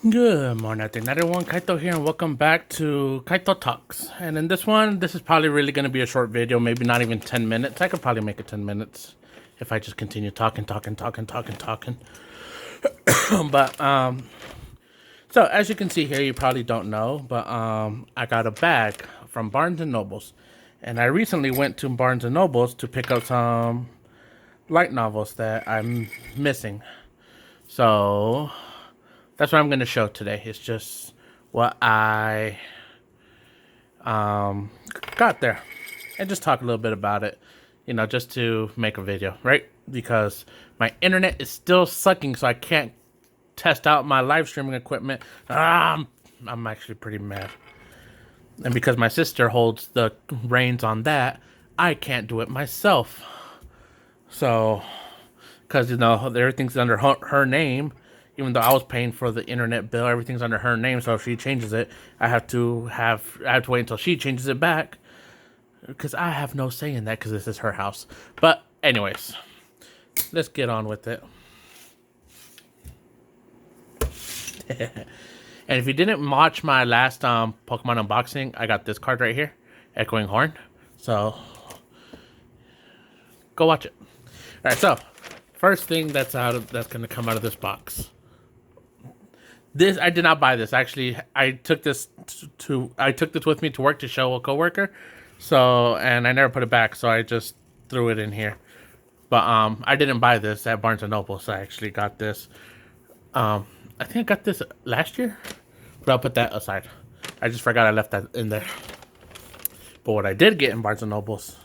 Good morning, everyone. Kaito here, and welcome back to Kaito Talks. And in this one, this is probably really going to be a short video, maybe not even 10 minutes. I could probably make it 10 minutes if I just continue talking. But, so as you can see here, you probably don't know, but I got a bag from Barnes & Nobles. And I recently went to Barnes & Nobles to pick up some light novels that I'm missing. So that's what I'm going to show today. It's just what I got there and just talk a little bit about it, just to make a video, right? Because my internet is still sucking, so I can't test out my live streaming equipment. I'm actually pretty mad. And because my sister holds the reins on that, I can't do it myself. So, because, everything's under her name. Even though I was paying for the internet bill, everything's under her name. So if she changes it, I have to wait until she changes it back, because I have no say in that, because this is her house. But anyways, let's get on with it. And if you didn't watch my last Pokemon unboxing, I got this card right here, Echoing Horn. So go watch it. All right. So first thing that's gonna come out of this box. This, I did not buy this. Actually, I took this with me to work to show a coworker. So, and I never put it back, so I just threw it in here. But I didn't buy this at Barnes & Noble, so I actually got this. I think I got this last year, but I'll put that aside. I just forgot I left that in there. But what I did get in Barnes & Noble's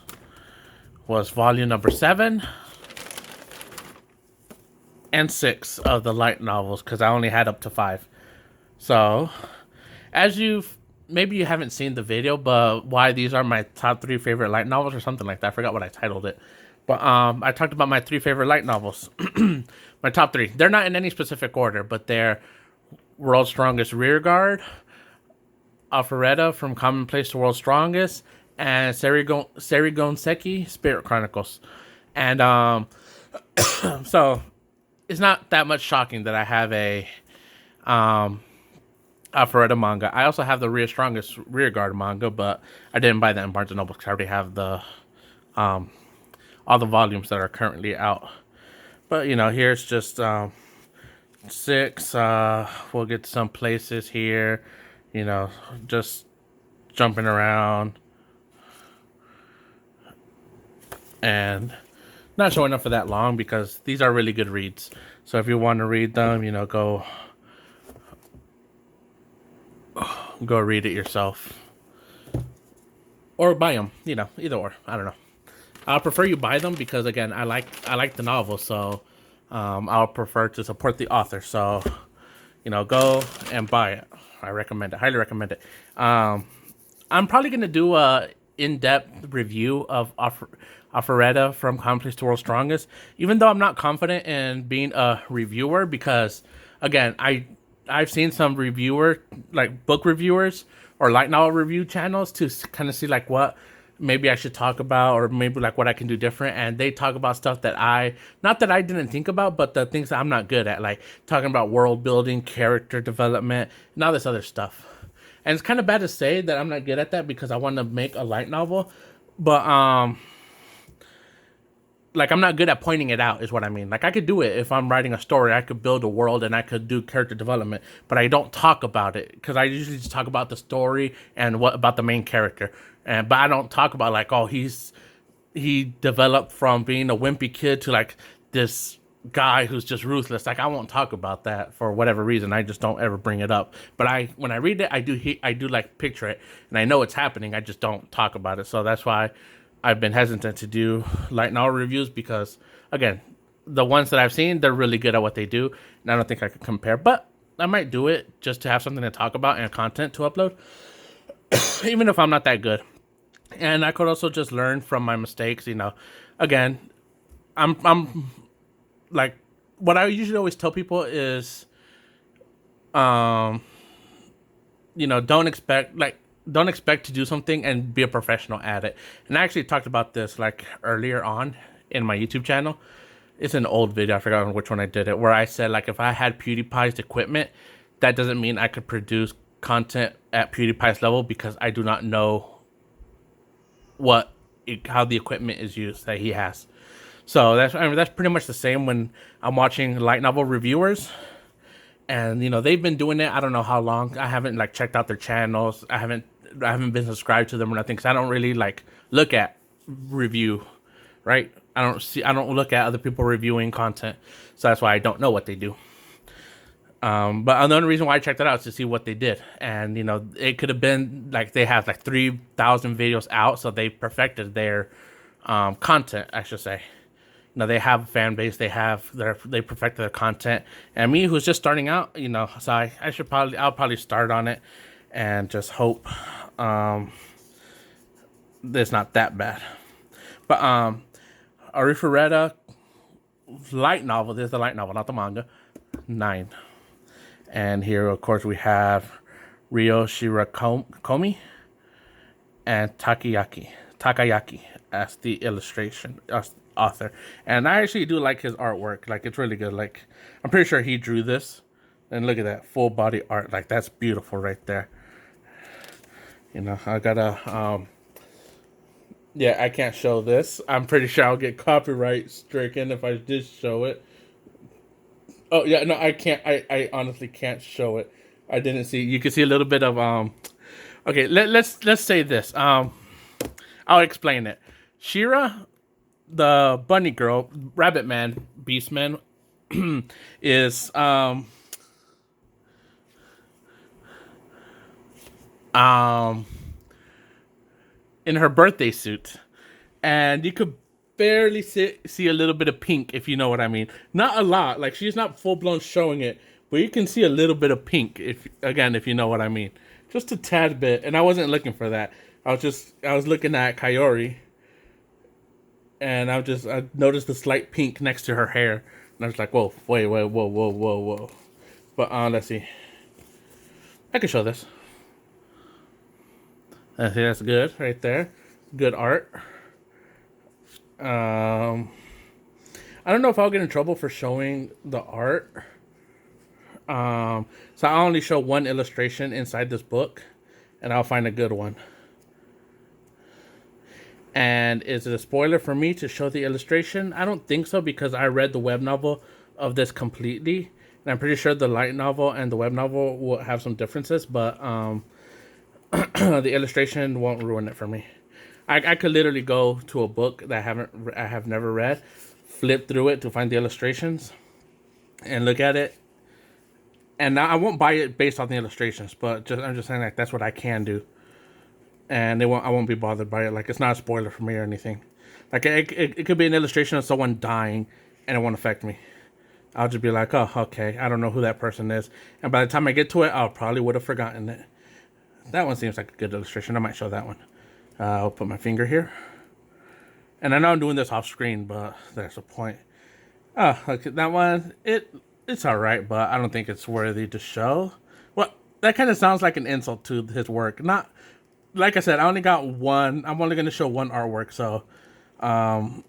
was volume number 7 and 6 of the light novels, because I only had up to 5. So, as maybe you haven't seen the video, but why these are my top 3 favorite light novels or something like that. I forgot what I titled it. But I talked about my 3 favorite light novels. My top 3. They're not in any specific order, but they're World's Strongest Rearguard, Alpharetta from Commonplace to World's Strongest, and Serigonseki Spirit Chronicles. And so it's not that much shocking that I have a Alpharetta manga. I also have the Strongest Rearguard manga, but I didn't buy that in Barnes & Noble because I already have the all the volumes that are currently out. But here's just 6. We'll get some places here, just jumping around and not showing up for that long, because these are really good reads. So if you want to read them, go read it yourself, or buy them. Either or. I don't know. I'll prefer you buy them, because again, I like the novel, so I'll prefer to support the author. So go and buy it. I recommend it. Highly recommend it. I'm probably gonna do a in-depth review of Alpharetta from Commonplace to World's Strongest, even though I'm not confident in being a reviewer, because again, I've seen some book reviewers or light novel review channels to kind of see like what maybe I should talk about, or maybe like what I can do different. And they talk about stuff that not that I didn't think about, but the things that I'm not good at, like talking about world building, character development, and all this other stuff. And it's kind of bad to say that I'm not good at that, because I want to make a light novel, but like I'm not good at pointing it out, is what I mean. Like I could do it if I'm writing a story. I could build a world and I could do character development, but I don't talk about it, because I usually just talk about the story and what about the main character. But I don't talk about like, oh, he developed from being a wimpy kid to like this guy who's just ruthless. Like I won't talk about that for whatever reason. I just don't ever bring it up. But when I read it, I do like picture it, and I know it's happening. I just don't talk about it. So that's why I've been hesitant to do light novel reviews, because again, the ones that I've seen, they're really good at what they do, and I don't think I could compare. But I might do it just to have something to talk about and content to upload, even if I'm not that good. And I could also just learn from my mistakes. Again, I'm like, what I usually always tell people is, don't expect to do something and be a professional at it. And I actually talked about this like earlier on in my YouTube channel. It's an old video, I forgot on which one I did it, where I said like if I had PewDiePie's equipment, that doesn't mean I could produce content at PewDiePie's level because I do not know how the equipment is used that he has. So that's pretty much the same when I'm watching light novel reviewers, and they've been doing it. I don't know how long. I haven't checked out their channels. I haven't been subscribed to them or nothing because I don't really look at review, right? I don't look at other people reviewing content, so that's why I don't know what they do. But the only reason why I checked it out is to see what they did. And, it could have been they have 3,000 videos out. So they perfected their content, I should say. They have a fan base. They perfected their content. And me, who's just starting out, so I'll probably start on it and just hope it's not that bad. But Arifureta light novel. This is the light novel, not the manga. 9. And here, of course, we have Ryo Shirakomi and Takayaki as the illustration author. And I actually do like his artwork. It's really good. I'm pretty sure he drew this. And look at that full body art. That's beautiful right there. I gotta yeah, I can't show this. I'm pretty sure I'll get copyright stricken if I did show it. Oh yeah, no, I can't. I honestly can't show it. I didn't see. You can see a little bit of Okay, let's say this. I'll explain it. Shira, the bunny girl, rabbit man, beast man, is in her birthday suit, and you could barely see a little bit of pink, if you know what I mean. Not a lot. She's not full blown showing it, but you can see a little bit of pink, if you know what I mean. Just a tad bit. And I wasn't looking for that. I was looking at Kaori, and I noticed the slight pink next to her hair, and I was like, whoa, whoa. But let's see. I can show this. I think that's good right there. Good art. I don't know if I'll get in trouble for showing the art. So I'll only show one illustration inside this book, and I'll find a good one. And is it a spoiler for me to show the illustration? I don't think so, because I read the web novel of this completely, and I'm pretty sure the light novel and the web novel will have some differences, but the illustration won't ruin it for me. I could literally go to a book that I have never read, flip through it to find the illustrations, and look at it. And now I won't buy it based on the illustrations, but I'm just saying that's what I can do. And I won't be bothered by it. It's not a spoiler for me or anything. It could be an illustration of someone dying, and it won't affect me. I'll just be like, oh, okay, I don't know who that person is. And by the time I get to it, I'll probably would have forgotten it. That one seems like a good illustration. I might show that one. I'll put my finger here. And I know I'm doing this off screen, but there's a point. Oh, look at that one. It's alright, but I don't think it's worthy to show. Well, that kind of sounds like an insult to his work. Not, like I said, I only got one. I'm only going to show one artwork, so I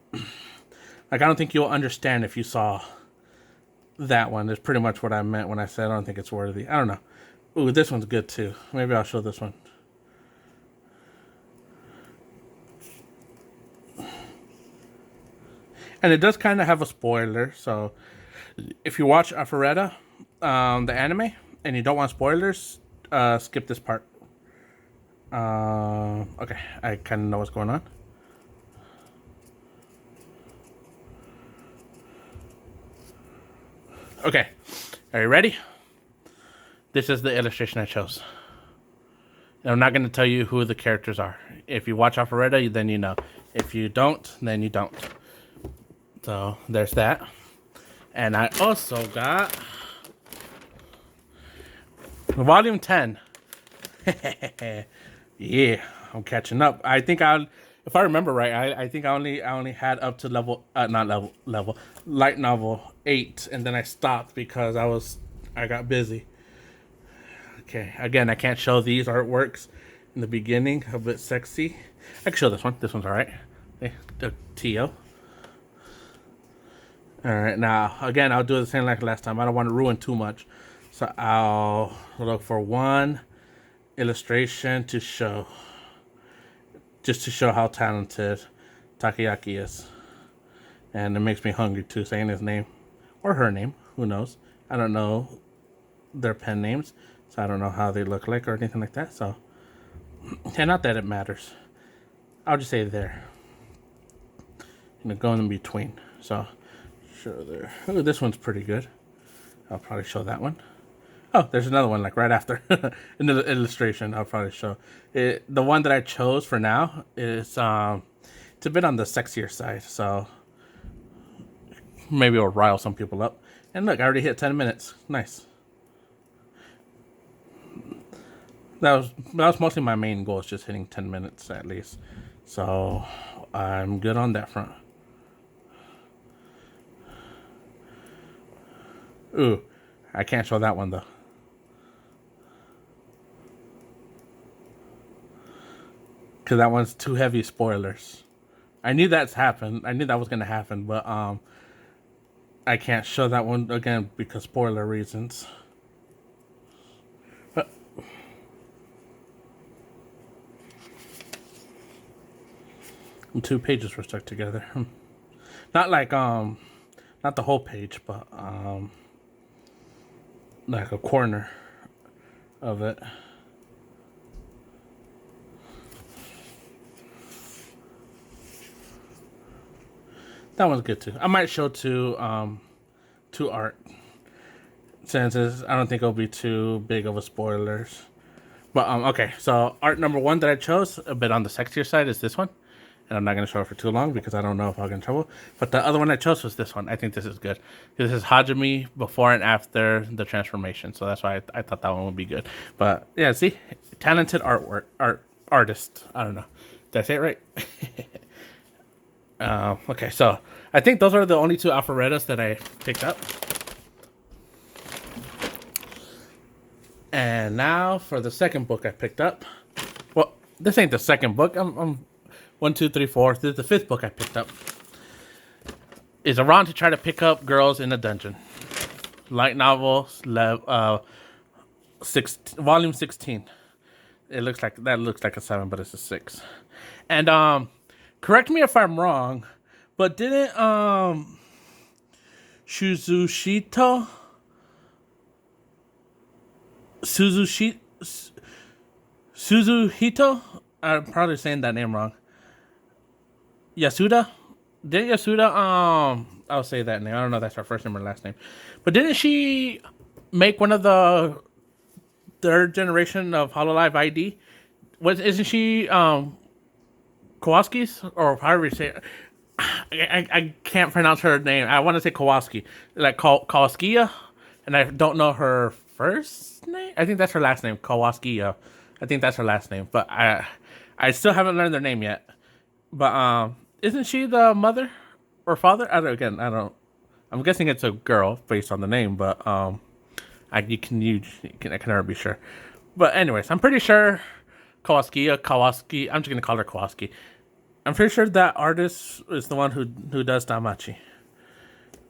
don't think you'll understand if you saw that one. That's pretty much what I meant when I said I don't think it's worthy. I don't know. Ooh, this one's good too. Maybe I'll show this one. And it does kind of have a spoiler, so if you watch Arifureta, the anime, and you don't want spoilers, skip this part. Okay, I kind of know what's going on. Okay, are you ready? This is the illustration I chose. And I'm not going to tell you who the characters are. If you watch Arifureta, then you know. If you don't, then you don't. So there's that. And I also got Volume 10. Yeah, I'm catching up. I think if I remember right, I think I only had up to light novel 8, and then I stopped because I got busy. Okay, again, I can't show these artworks in the beginning, a bit sexy. I can show this one. This one's alright. The Tio. Alright, now, again, I'll do the same like last time. I don't want to ruin too much. So I'll look for one illustration to show, just to show how talented Takayaki is. And it makes me hungry too, saying his name or her name. Who knows? I don't know their pen names, so I don't know how they look like or anything like that. So, and not that it matters. I'll just say there. Go in between. So, show there. Oh, this one's pretty good. I'll probably show that one. Oh, there's another one like right after in the illustration. I'll probably show it. The one that I chose for now is it's a bit on the sexier side, so maybe it'll rile some people up. And look, I already hit 10 minutes. Nice. That was mostly my main goal, is just hitting 10 minutes at least. So I'm good on that front. Ooh, I can't show that one though. Because that one's too heavy spoilers. I knew that's happened. I knew that was going to happen, but I can't show that one again because spoiler reasons. Two pages were stuck together. Not like not the whole page, but like a corner of it. That one's good too. I might show two art, since I don't think it'll be too big of a spoilers. But okay, so art number one that I chose, a bit on the sexier side, is this one. And I'm not going to show it for too long because I don't know if I'll get in trouble. But the other one I chose was this one. I think this is good. This is Hajime before and after the transformation. So that's why I thought that one would be good. But yeah, see? Talented artist. I don't know. Did I say it right? Okay, so I think those are the only two Alpharettas that I picked up. And now for the second book I picked up. Well, this ain't the second book. I'm 1, 2, 3, 4. This is the fifth book I picked up. Is Iran to try to pick up girls in a dungeon. Light novel, volume 16. It looks like a 7, but it's a 6. And correct me if I'm wrong, but didn't Suzuhito Suzuhito? I'm probably saying that name wrong. Yasuda? Didn't Yasuda, I'll say that name. I don't know if that's her first name or last name. But didn't she make one of the third generation of Hololive ID? Isn't she, Kowalski's? Or however you say it. I can't pronounce her name. I want to say Kowalski. Like Kowalskia? And I don't know her first name? I think that's her last name. Kowalskia. I think that's her last name. But I still haven't learned their name yet. But isn't she the mother or father? I don't. I'm guessing it's a girl based on the name, but I can never be sure. But anyways, I'm pretty sure Kowalski. I'm just gonna call her Kowalski. I'm pretty sure that artist is the one who does Damachi.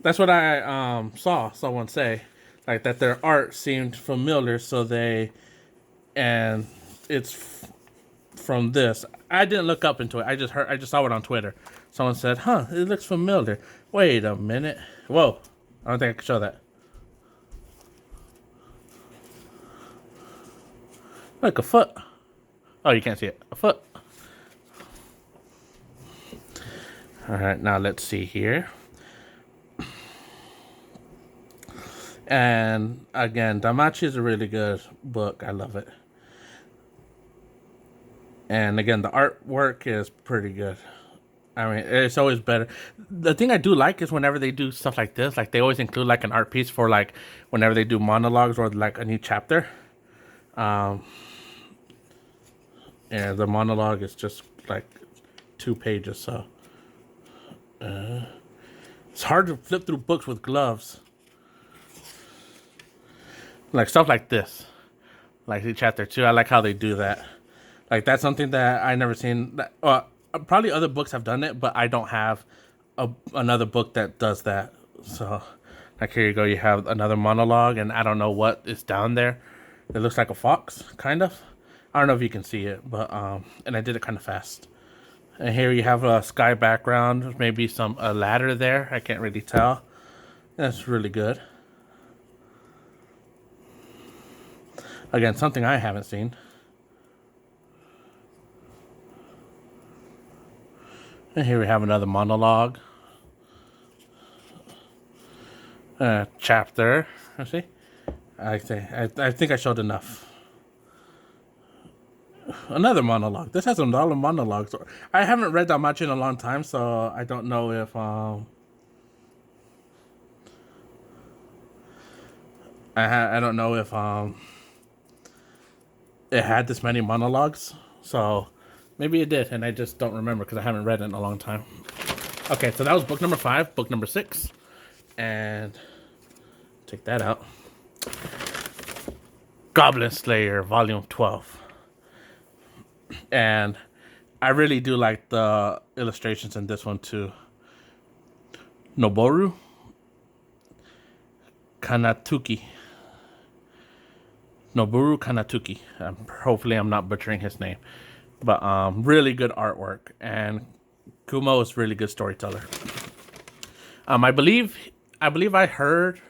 That's what I saw someone say, like that their art seemed familiar. And it's from this. I didn't look up into it. I just saw it on Twitter. Someone said, "Huh, it looks familiar." Wait a minute. Whoa, I don't think I can show that. Look, a foot. Oh, you can't see it. A foot. All right, now let's see here. And again, Damachi is a really good book. I love it. And again, the artwork is pretty good. I mean, it's always better. The thing I do like is whenever they do stuff like this, like they always include like an art piece for like whenever they do monologues or like a new chapter. And the monologue is just like 2 pages, so it's hard to flip through books with gloves. Like stuff like this, like the chapter 2. I like how they do that. Like that's something that I never seen. Probably other books have done it, but I don't have another book that does that. So, Like here you go, you have another monologue, and I don't know what is down there. It looks like a fox, kind of. I don't know if you can see it, but and I did it kind of fast. And here you have a sky background, maybe a ladder there. I can't really tell. That's really good. Again, something I haven't seen. And here we have another monologue. Chapter. Let's see. I think I showed enough. Another monologue. This has a lot of monologues. I haven't read that much in a long time, so I don't know if I don't know if it had this many monologues. So maybe it did, and I just don't remember because I haven't read it in a long time. Okay, so that was book number 5, book number 6, and take that out. Goblin Slayer, Volume 12. And I really do like the illustrations in this one too. Noboru Kanatuki. Noboru Kanatuki. Hopefully I'm not butchering his name. But really good artwork. And Kumo is really good storyteller. I believe I heard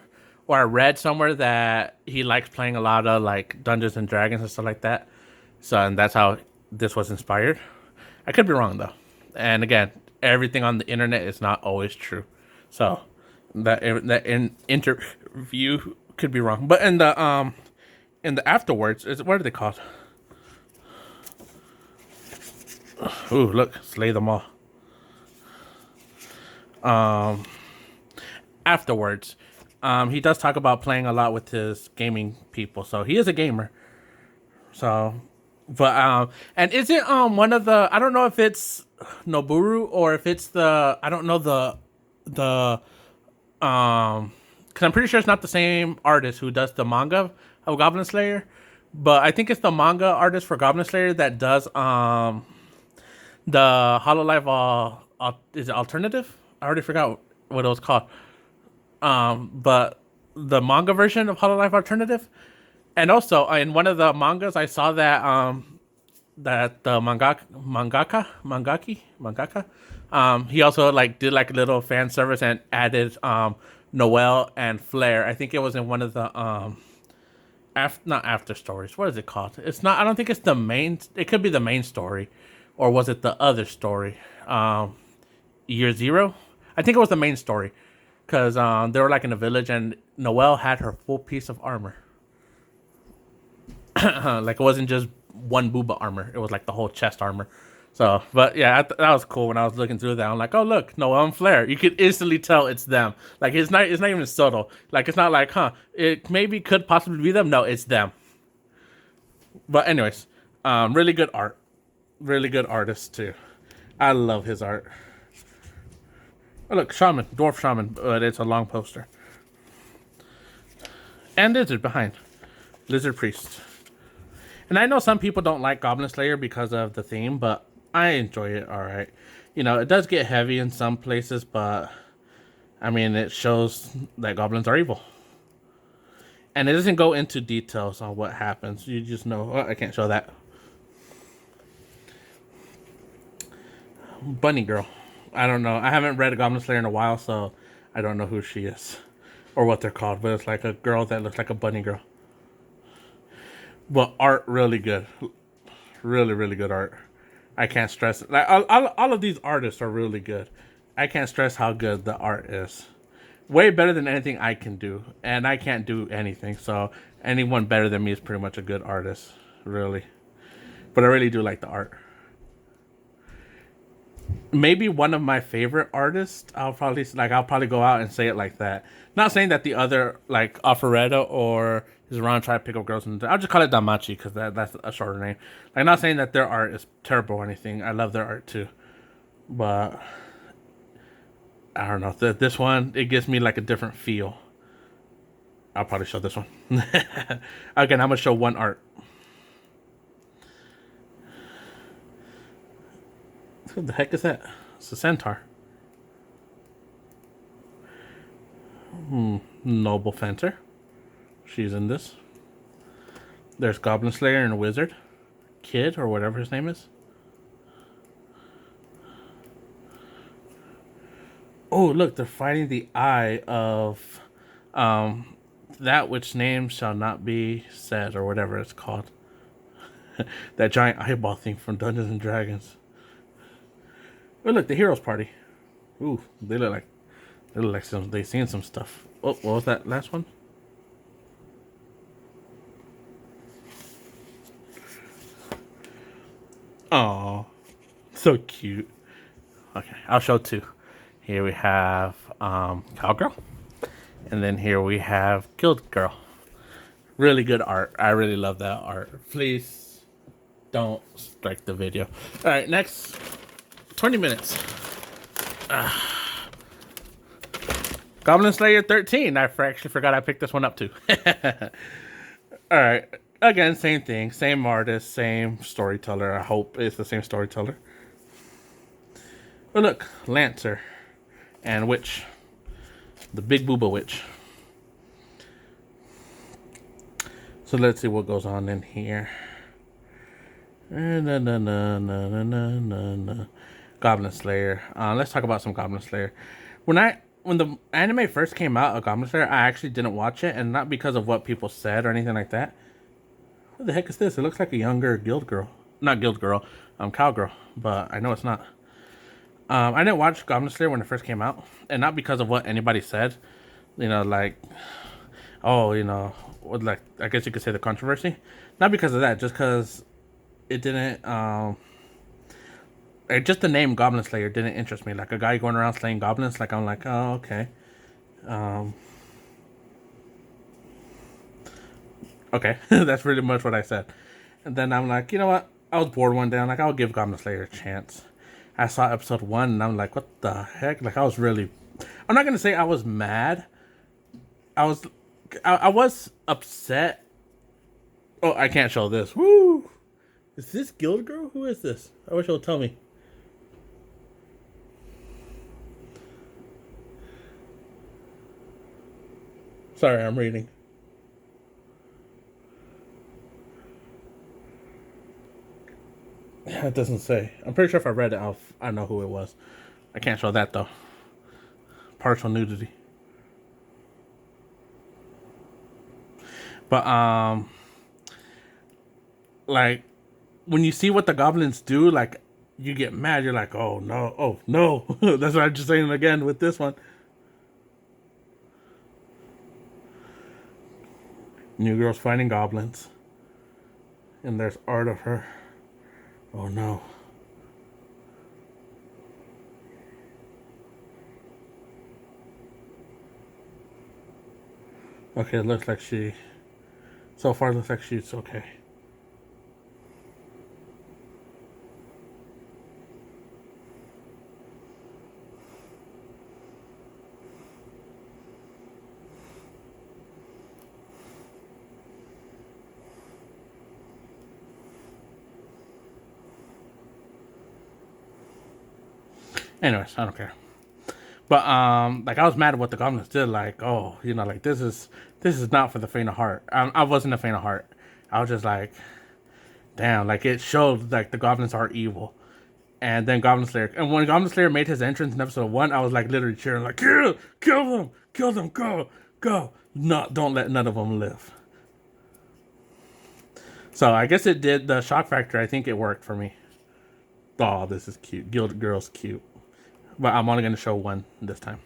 or I read somewhere that he likes playing a lot of like Dungeons and Dragons and stuff like that. So, and that's how this was inspired. I could be wrong though. And again, everything on the internet is not always true. So that interview could be wrong. But in the afterwards, what are they called? Ooh, look, slay them all. Afterwards, he does talk about playing a lot with his gaming people. So he is a gamer. So, but and is it one of the? I don't know if it's Noboru or if it's the. I don't know the because I'm pretty sure it's not the same artist who does the manga of Goblin Slayer, but I think it's the manga artist for Goblin Slayer that does the Hololive is it alternative? I already forgot what it was called. But the manga version of Hololive Alternative. And also in one of the mangas I saw that the mangaka he also like did like a little fan service and added Noelle and Flair. I think it was in one of the not after stories. What is it called? It's not. I don't think it's the main. It could be the main story, or was it the other story? Year Zero. I think it was the main story, because they were like in a village and Noelle had her full piece of armor. Like it wasn't just one booba armor; it was like the whole chest armor. So, but yeah, that was cool when I was looking through that. I'm like, oh look, Noelle and Flair. You could instantly tell it's them. Like it's not even subtle. Like it's not like, it maybe could possibly be them. No, it's them. But anyways, really good art, really good artist too. I love his art. Oh look, shaman, dwarf shaman, but it's a long poster. And lizard behind, lizard priest. And I know some people don't like Goblin Slayer because of the theme, but I enjoy it all right. You know, it does get heavy in some places, but I mean, it shows that goblins are evil. And it doesn't go into details on what happens. You just know, I can't show that. Bunny girl. I don't know. I haven't read a Goblin Slayer in a while, so I don't know who she is or what they're called, but it's like a girl that looks like a bunny girl. But art really good. Really, really good art. I can't stress it. Like all of these artists are really good. I can't stress how good the art is. Way better than anything I can do. And I can't do anything, so anyone better than me is pretty much a good artist. Really. But I really do like the art. Maybe one of my favorite artists. I'll probably go out and say it like that. Not saying that the other, like Alfredo or his around try to pick up girls, and I'll just call it Damachi because that's a shorter name. Like, not saying that their art is terrible or anything. I love their art too, but I don't know. This one, it gives me like a different feel. I'll probably show this one. Again, I'm gonna show one art. What the heck is that? It's a centaur. Noble Fencer. She's in this. There's Goblin Slayer and Wizard. Kid, or whatever his name is. Oh, look, they're fighting the eye of that which name shall not be said, or whatever it's called. That giant eyeball thing from Dungeons and Dragons. Oh, look, the Heroes Party. Ooh, they look like they've seen some stuff. Oh, what was that last one? Oh, so cute. Okay, I'll show two. Here we have Cowgirl. And then here we have Guild Girl. Really good art. I really love that art. Please don't strike the video. All right, next 20 minutes. Goblin Slayer 13. I actually forgot I picked this one up too. All right. Again, same thing. Same artist, same storyteller. I hope it's the same storyteller. Oh, look. Lancer and Witch. The Big Booba Witch. So let's see what goes on in here. Goblin Slayer. Let's talk about some Goblin Slayer. When the anime first came out of Goblin Slayer, I actually didn't watch it, and not because of what people said or anything like that. What the heck is this? It looks like a younger Guild Girl. Not Guild Girl, Cowgirl, but I know it's not. I didn't watch Goblin Slayer when it first came out, and not because of what anybody said. You know, like, oh, you know, like, I guess you could say the controversy. Not because of that, just because it didn't, just the name Goblin Slayer didn't interest me. Like, a guy going around slaying goblins, like, I'm like, oh, okay. Okay, that's pretty much what I said. And then I'm like, you know what? I was bored one day. I'm like, I'll give Goblin Slayer a chance. I saw episode 1, and I'm like, what the heck? Like, I was really... I'm not going to say I was mad. I was upset. Oh, I can't show this. Woo! Is this Guild Girl? Who is this? I wish you'll tell me. Sorry, I'm reading. It doesn't say. I'm pretty sure if I read it, I know who it was. I can't show that, though. Partial nudity. But, like, when you see what the goblins do, like, you get mad. You're like, oh, no. Oh, no. That's what I'm just saying again with this one. New girl's fighting goblins. And there's art of her. Oh, no. Okay, it looks like she... So far, it looks like she's okay. Anyways, I don't care. But like, I was mad at what the goblins did. Like, oh, you know, like, this is not for the faint of heart. I wasn't a faint of heart. I was just like, damn, like, it showed like the goblins are evil. And then Goblin Slayer, and when Goblin Slayer made his entrance in episode 1, I was like literally cheering, like, kill them, go. No, don't let none of them live. So I guess it did the shock factor. I think it worked for me. Oh, this is cute. Guild Girl's cute. But I'm only going to show one this time.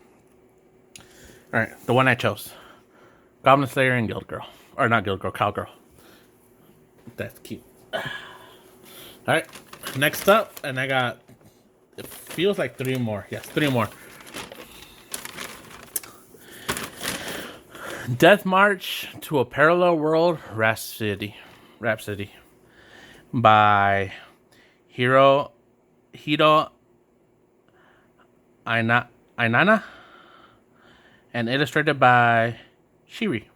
Alright, the one I chose. Goblin Slayer and Guild Girl. Or not Guild Girl, Cowgirl. That's cute. Alright, next up, and I got... It feels like 3 more. Yes, 3 more. Death March to a Parallel World Rhapsody. By Hiro Ainana, and illustrated by Shiri,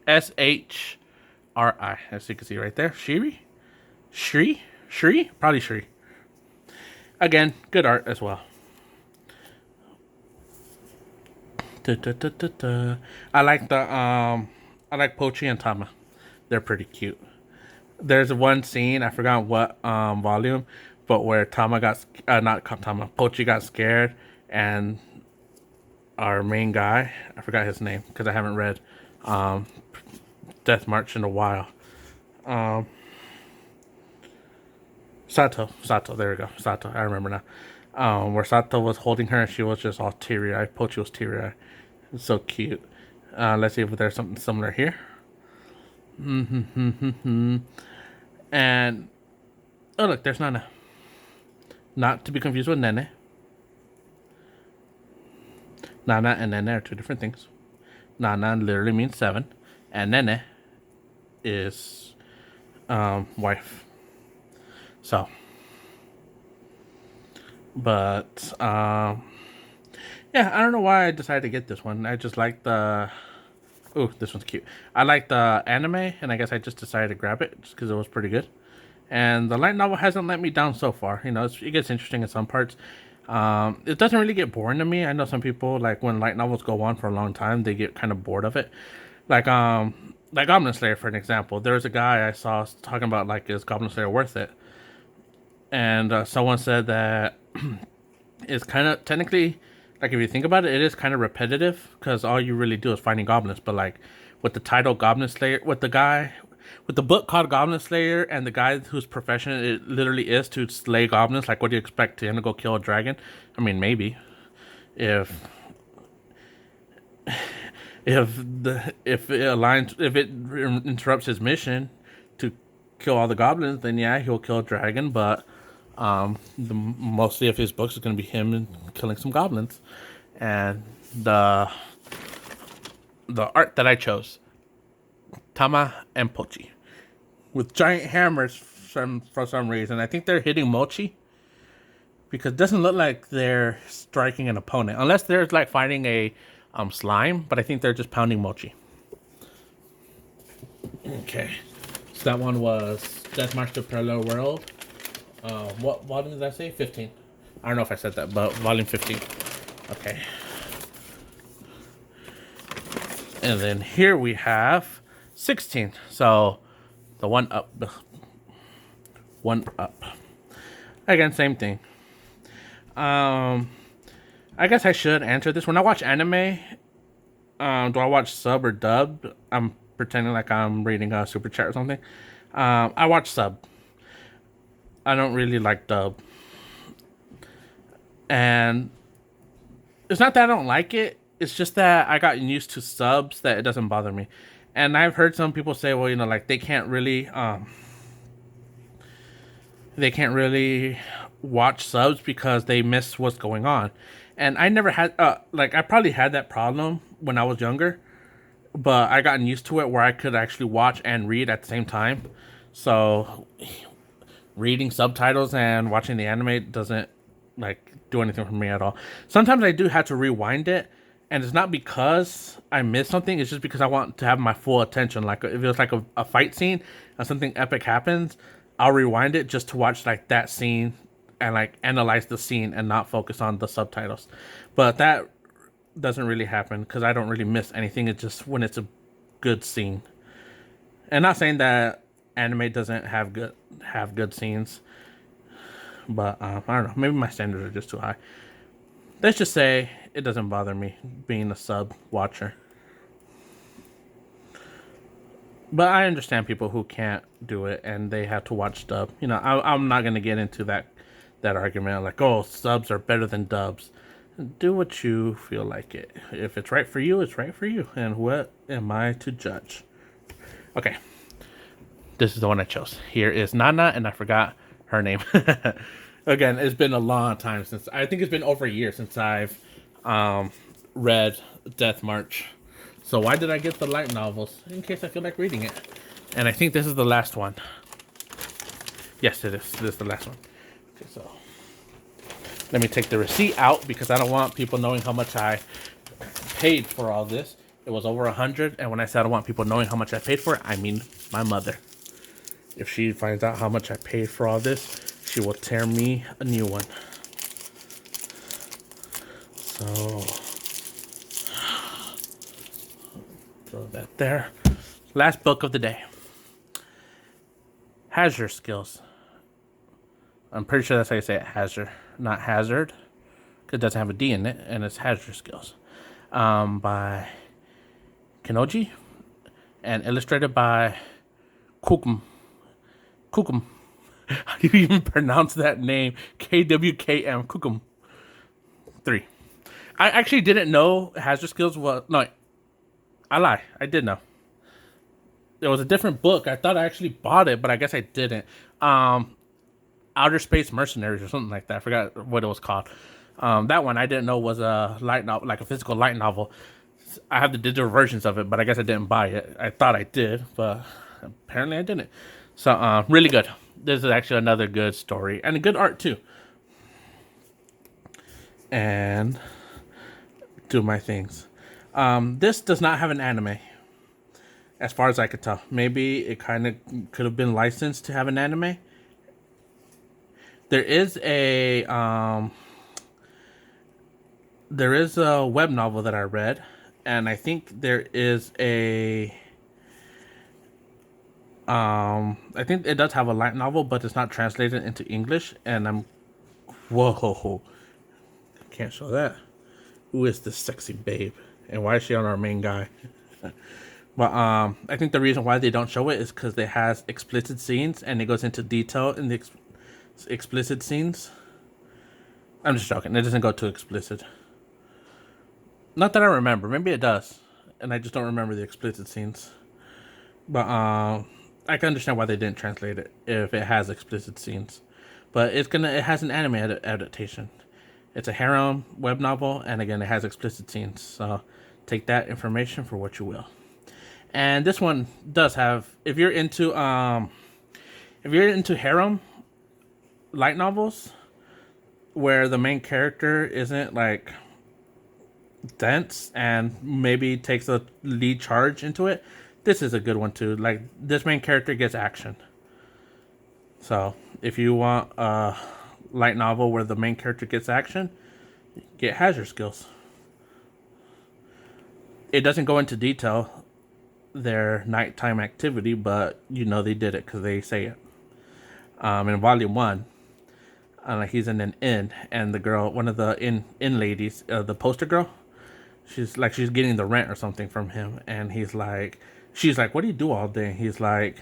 S-H-R-I, as you can see right there. Shri, probably Shri. Again, good art as well. I like I like Pochi and Tama. They're pretty cute. There's one scene, I forgot what volume, but where Tama got not Tama, Pochi got scared, and our main guy, I forgot his name because I haven't read um Death March in a while. Um Sato, there we go. Sato, I remember now. Where Sato was holding her and she was just all teary eyed. Pochi was teary eyed. It's so cute. Let's see if there's something similar here. And oh look, there's Nana. Not to be confused with Nene. Nana and Nene are two different things. Nana literally means 7, and Nene is wife. So, but yeah, I don't know why I decided to get this one. I just like the. Ooh, this one's cute. I like the anime, and I guess I just decided to grab it just because it was pretty good. And the light novel hasn't let me down so far. You know, it gets interesting in some parts. It doesn't really get boring to me. I know some people, like, when light novels go on for a long time, they get kind of bored of it. Like Goblin Slayer, for an example. There was a guy I saw talking about, like, is Goblin Slayer worth it? And someone said that it's kind of, technically, like, if you think about it, it is kind of repetitive because all you really do is fighting goblins. But, like, with the title Goblin Slayer, with the book called Goblin Slayer, and the guy whose profession it literally is to slay goblins, like, what do you expect, to him to go kill a dragon? I mean, maybe. If if it interrupts his mission to kill all the goblins, then yeah, he'll kill a dragon. But mostly of his books is going to be him killing some goblins. And the art that I chose, Tama and Pochi, with giant hammers for some reason. I think they're hitting Mochi because it doesn't look like they're striking an opponent unless they're like fighting a slime. But I think they're just pounding Mochi. Okay, so that one was Death March to Parallel World. What volume did I say? 15. I don't know if I said that, but volume 15. Okay. And then here we have 16. So the one up. Again, same thing. I guess I should answer this. When I watch anime, do I watch sub or dub? I'm pretending like I'm reading a super chat or something. I watch sub. I don't really like dub. And it's not that I don't like it. It's just that I got used to subs that it doesn't bother me. And I've heard some people say, well, you know, like they can't really watch subs because they miss what's going on. And I never had like I probably had that problem when I was younger, but I gotten used to it where I could actually watch and read at the same time. So reading subtitles and watching the anime doesn't like do anything for me at all. Sometimes I do have to rewind it, and it's not because I missed something, it's just because I want to have my full attention. Like if it was like a fight scene and something epic happens, I'll rewind it just to watch like that scene and like analyze the scene and not focus on the subtitles. But that doesn't really happen because I don't really miss anything. It's just when it's a good scene. And not saying that anime doesn't have good scenes, but I don't know, maybe my standards are just too high. Let's just say it doesn't bother me being a sub watcher. But I understand people who can't do it and they have to watch dub. You know, I'm not going to get into that argument like, oh, subs are better than dubs. Do what you feel like it. If it's right for you, it's right for you. And what am I to judge? Okay. This is the one I chose. Here is Nana, and I forgot her name. Again, it's been a long time since, I think it's been over a year since I've read Death March. So why did I get the light novels? In case I feel like reading it. And I think this is the last one. Yes, it is. This is the last one. Okay, so let me take the receipt out because I don't want people knowing how much I paid for all this. It was over $100, and when I said I don't want people knowing how much I paid for it, I mean my mother. If she finds out how much I paid for all this, she will tear me a new one. So Put that there. Last book of the day. Hazard skills. I'm pretty sure that's how you say it. Hazard, not hazard, because it doesn't have a D in it, and it's hazard skills. By Kenoji, and illustrated by Kukum. How do you even pronounce that name? KWKM. Kukum. 3. I actually didn't know hazard skills was... No, I lie. I did know. There was a different book. I thought I actually bought it, but I guess I didn't. Outer Space Mercenaries or something like that. I forgot what it was called. That one I didn't know was a light novel, like a physical light novel. I have the digital versions of it, but I guess I didn't buy it. I thought I did, but apparently I didn't. So, really good. This is actually another good story and a good art too. And do my things. This does not have an anime, as far as I could tell. Maybe it kind of could have been licensed to have an anime. There is a web novel that I read, and I think there is a I think it does have a light novel, but it's not translated into English. And whoa, can't show that. Who is this sexy babe, and why is she on our main guy? But I think the reason why they don't show it is because it has explicit scenes, and it goes into detail in the explicit scenes. I'm just joking. It doesn't go too explicit. Not that I remember. Maybe it does, and I just don't remember the explicit scenes. But I can understand why they didn't translate it if it has explicit scenes. But it has an anime adaptation. It's a harem web novel, and again, it has explicit scenes. So take that information for what you will. And this one does have, if you're into harem light novels where the main character isn't like dense and maybe takes a lead charge into it, this is a good one too. Like, this main character gets action. So if you want a light novel where the main character gets action, get Hazard Skills. It doesn't go into detail their nighttime activity, but you know they did it because they say it. In volume 1, he's in an inn, and the girl, one of the inn ladies, the poster girl, she's getting the rent or something from him, and she's like, what do you do all day? He's like,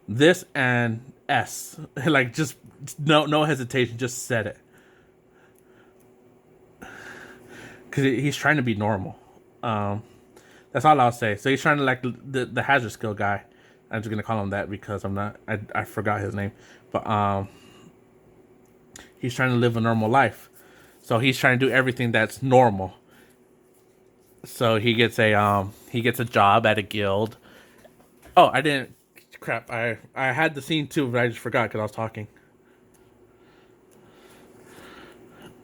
this and S. Like, just no hesitation, just said it. Because he's trying to be normal. That's all I'll say. So he's trying to, like, the hazard skill guy. I'm just going to call him that because I forgot his name. But he's trying to live a normal life. So he's trying to do everything that's normal. So he gets a job at a guild. Oh, I didn't. Crap. I had the scene too, but I just forgot because I was talking.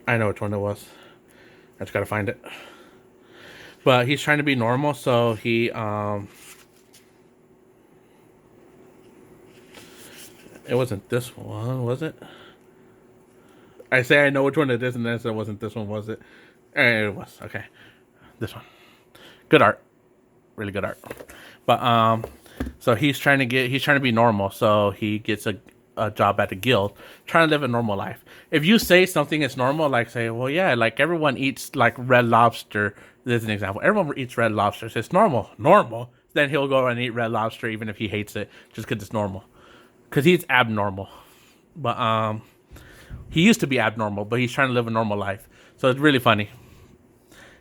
I know which one it was. I just gotta find it. But he's trying to be normal, so he it wasn't this one, was it? I say I know which one it is, and then it wasn't this one, was it? It was. Okay. This one. Good art. Really good art. But so he's trying to be normal, so he gets a job at the guild, trying to live a normal life. If you say something is normal, like say, well, yeah, like everyone eats like red lobster. There's an example. Everyone eats red lobster. So it's normal. Then he'll go and eat red lobster even if he hates it, just because it's normal. Because he's abnormal. But he used to be abnormal, but he's trying to live a normal life. So it's really funny.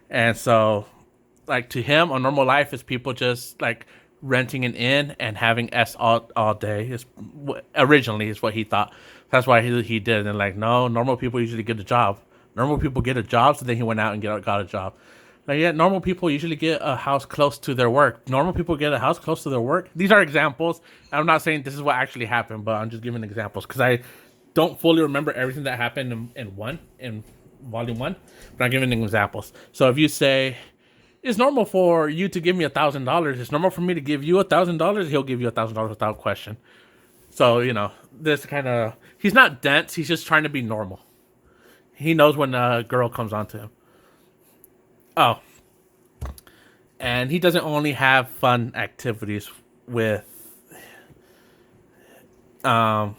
And so, like, to him, a normal life is people just like renting an inn and having S all day. Originally is what he thought. That's why he did. And like, no, normal people usually get a job. Normal people get a job, so then he went out and got a job. Like, yeah, normal people usually get a house close to their work. Normal people get a house close to their work. These are examples. I'm not saying this is what actually happened, but I'm just giving examples because I don't fully remember everything that happened in volume 1, but I'm giving examples. So if you say, it's normal for you to give me $1,000, it's normal for me to give you $1,000, he'll give you $1,000 without question. So, you know, this kind of, he's not dense, he's just trying to be normal. He knows when a girl comes on to him. Oh. and he doesn't only have fun activities with um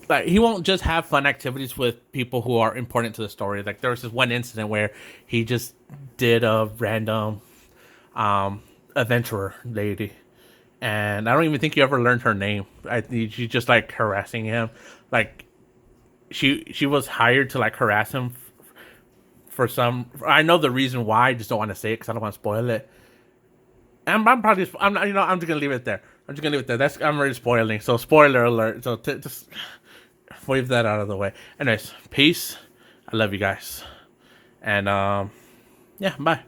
like he won't just have fun activities with people who are important to the story. Like there was this one incident where he just did a random adventurer lady, and I don't even think you ever learned her name. I think she's just like harassing him. Like she was hired to like harass him for some. I know the reason why. I just don't want to say it because I don't want to spoil it. I'm probably I'm not, I'm just gonna leave it there. I'm just gonna leave it there. I'm already spoiling. So spoiler alert. So just wave that out of the way. Anyways, peace. I love you guys, and yeah, bye.